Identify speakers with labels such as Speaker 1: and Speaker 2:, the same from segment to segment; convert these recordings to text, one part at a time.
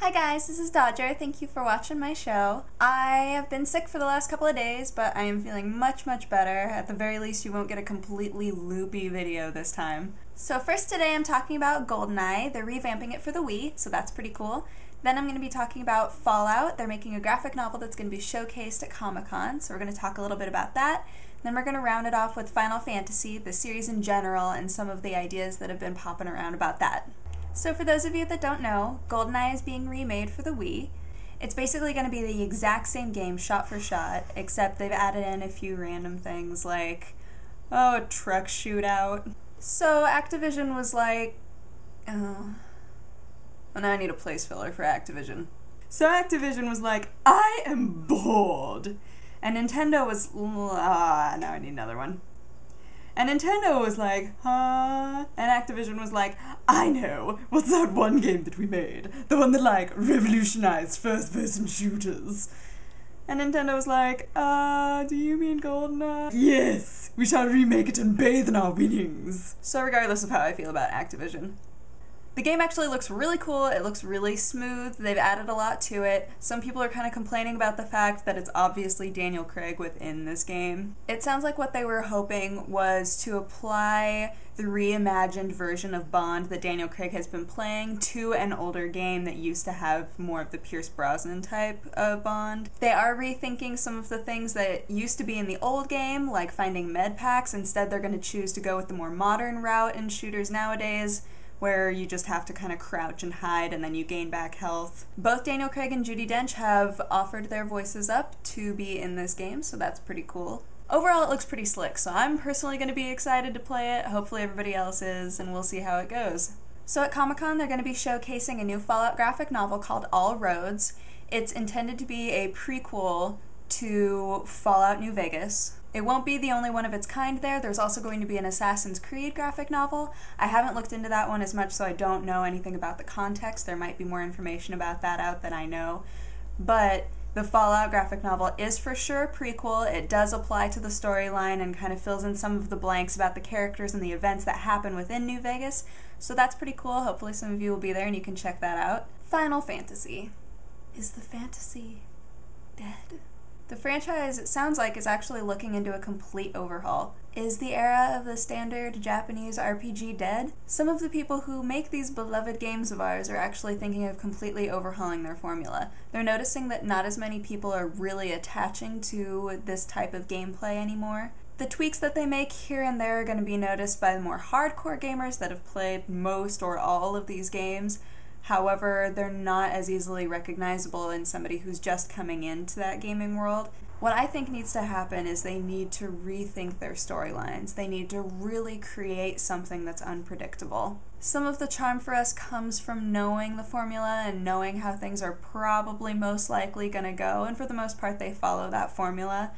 Speaker 1: Hi guys, this is Dodger. Thank you for watching my show. I have been sick for the last couple of days, but I am feeling much better. At the very least, you won't get a completely loopy video this time. So first today I'm talking about Goldeneye. They're revamping it for the Wii, so that's pretty cool. Then I'm going to be talking about Fallout. They're making a graphic novel that's going to be showcased at Comic-Con, so we're going to talk a little bit about that. Then we're going to round it off with Final Fantasy, the series in general, and some of the ideas that have been popping around about that. So for those of you that don't know, Goldeneye is being remade for the Wii. It's basically going to be the exact same game, shot for shot, except they've added in a few random things like, a truck shootout. So Activision was like, well, now I need a place filler for Activision. So Activision was like, I am bored. And Nintendo was, now I need another one. And Nintendo was like, huh? And Activision was like, I know, what's that one game that we made? The one that, like, revolutionized first-person shooters. And Nintendo was like, do you mean Goldeneye? Yes, we shall remake it and bathe in our winnings. So regardless of how I feel about Activision, the game actually looks really cool, it looks really smooth, they've added a lot to it. Some people are kind of complaining about the fact that it's obviously Daniel Craig within this game. It sounds like what they were hoping was to apply the reimagined version of Bond that Daniel Craig has been playing to an older game that used to have more of the Pierce Brosnan type of Bond. They are rethinking some of the things that used to be in the old game, like finding med packs. Instead they're going to choose to go with the more modern route in shooters nowadays, where you just have to kind of crouch and hide and then you gain back health. Both Daniel Craig and Judi Dench have offered their voices up to be in this game, so that's pretty cool. Overall, it looks pretty slick, so I'm personally going to be excited to play it. Hopefully everybody else is, and we'll see how it goes. So at Comic-Con, they're going to be showcasing a new Fallout graphic novel called All Roads. It's intended to be a prequel to Fallout New Vegas. It won't be the only one of its kind there. There's also going to be an Assassin's Creed graphic novel. I haven't looked into that one as much, so I don't know anything about the context. There might be more information about that out than I know. But the Fallout graphic novel is for sure a prequel. It does apply to the storyline and kind of fills in some of the blanks about the characters and the events that happen within New Vegas. So that's pretty cool. Hopefully some of you will be there and you can check that out. Final Fantasy. Is the fantasy dead? The franchise, it sounds like, is actually looking into a complete overhaul. Is the era of the standard Japanese RPG dead? Some of the people who make these beloved games of ours are actually thinking of completely overhauling their formula. They're noticing that not as many people are really attaching to this type of gameplay anymore. The tweaks that they make here and there are going to be noticed by the more hardcore gamers that have played most or all of these games. However, they're not as easily recognizable in somebody who's just coming into that gaming world. What I think needs to happen is they need to rethink their storylines. They need to really create something that's unpredictable. Some of the charm for us comes from knowing the formula and knowing how things are probably most likely going to go, and for the most part they follow that formula.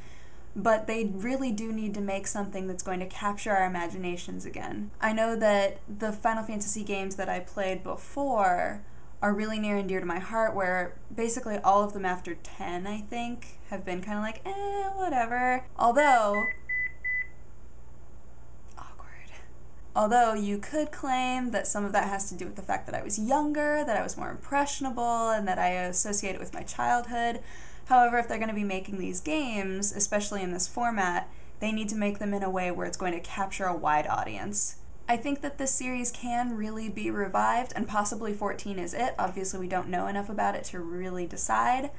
Speaker 1: But they really do need to make something that's going to capture our imaginations again. I know that the Final Fantasy games that I played before are really near and dear to my heart, where basically all of them after 10, I think, have been kind of like, whatever. Although you could claim that some of that has to do with the fact that I was younger, that I was more impressionable, and that I associate it with my childhood. However, if they're going to be making these games, especially in this format, they need to make them in a way where it's going to capture a wide audience. I think that this series can really be revived, and possibly 14 is it. Obviously, we don't know enough about it to really decide.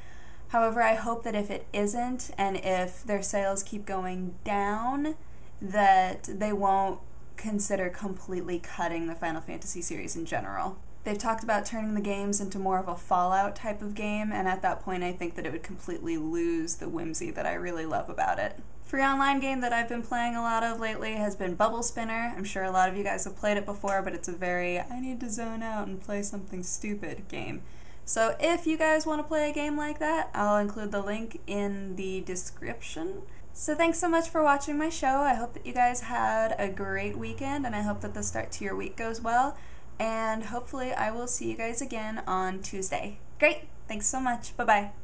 Speaker 1: However, I hope that if it isn't, and if their sales keep going down, that they won't consider completely cutting the Final Fantasy series in general. They've talked about turning the games into more of a Fallout type of game, and at that point I think that it would completely lose the whimsy that I really love about it. Free online game that I've been playing a lot of lately has been Bubble Spinner. I'm sure a lot of you guys have played it before, but it's a very I need to zone out and play something stupid game. So if you guys want to play a game like that, I'll include the link in the description. So thanks so much for watching my show. I hope that you guys had a great weekend, and I hope that the start to your week goes well. And hopefully I will see you guys again on Tuesday. Great! Thanks so much. Bye-bye.